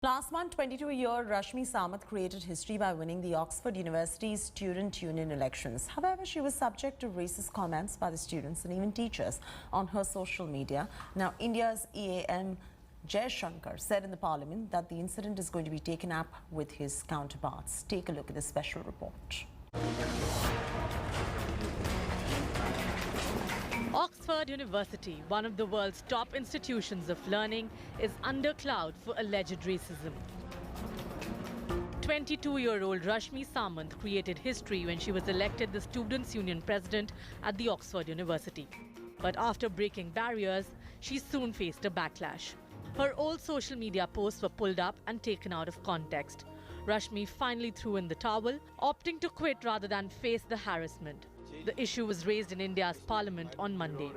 Last month, 22-year Rashmi Samant created history by winning the Oxford University Student Union elections. However, she was subject to racist comments by the students and even teachers on her social media. Now, India's EAM Jai Shankar said in the parliament that the incident is going to be taken up with his counterparts. Take a look at this special report. Oxford University, one of the world's top institutions of learning, is under cloud for alleged racism. 22-year-old Rashmi Samant created history when she was elected the Students' Union president at the Oxford University. But after breaking barriers, she soon faced a backlash. Her old social media posts were pulled up and taken out of context. Rashmi finally threw in the towel, opting to quit rather than face the harassment. The issue was raised in India's parliament on Monday.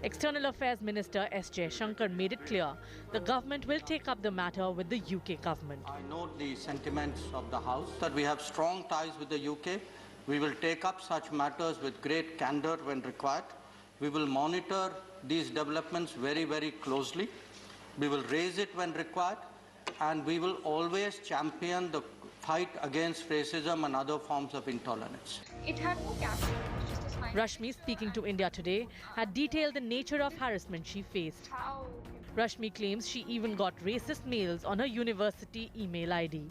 External Affairs Minister S. Jai Shankar made it clear the government will take up the matter with the UK government. I note the sentiments of the House that we have strong ties with the UK. We will take up such matters with great candour when required. We will monitor these developments very, very closely. We will raise it when required, and we will always champion the fight against racism and other forms of intolerance. It had no caption. It was just a smile. Rashmi, speaking to India Today, had detailed the nature of harassment she faced. Rashmi claims she even got racist mails on her university email ID.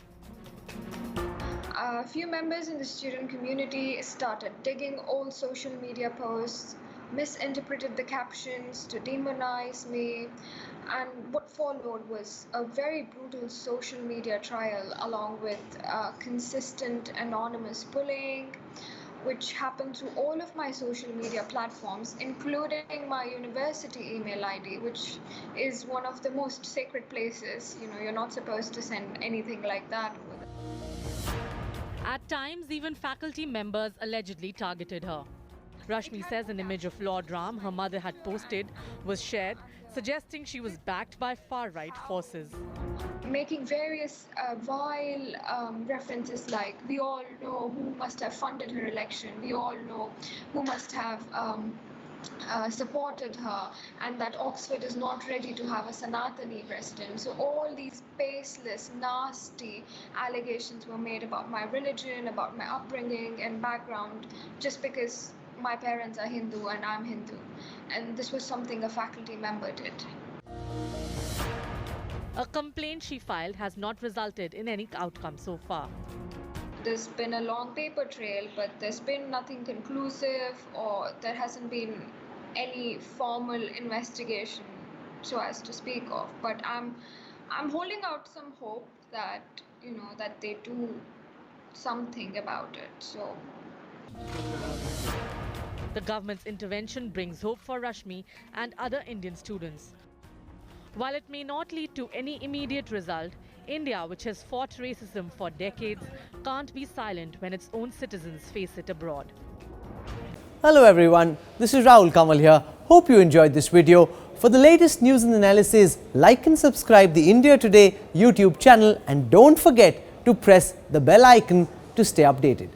A few members in the student community started digging old social media posts, misinterpreted the captions to demonize me, and what followed was a very brutal social media trial along with consistent anonymous bullying, which happened through all of my social media platforms, including my university email ID, which is one of the most sacred places. You know, you're not supposed to send anything like that. At times, even faculty members allegedly targeted her. Rashmi says an image of Lord Ram her mother had posted was shared, suggesting she was backed by far-right forces. Making various vile references like, we all know who must have funded her election, we all know who must have supported her, and that Oxford is not ready to have a Sanatani president. So all these baseless, nasty allegations were made about my religion, about my upbringing and background, just because my parents are Hindu and I'm Hindu. And this was something a faculty member did. A complaint she filed has not resulted in any outcome so far. There's been a long paper trail, but there's been nothing conclusive, or there hasn't been any formal investigation so as to speak of. But I'm holding out some hope that, you know, that they do something about it. So the government's intervention brings hope for Rashmi and other Indian students. While it may not lead to any immediate result, India, which has fought racism for decades, can't be silent when its own citizens face it abroad. Hello everyone, this is Rahul Kamal here. Hope you enjoyed this video. For the latest news and analysis, like and subscribe the India Today YouTube channel, and don't forget to press the bell icon to stay updated.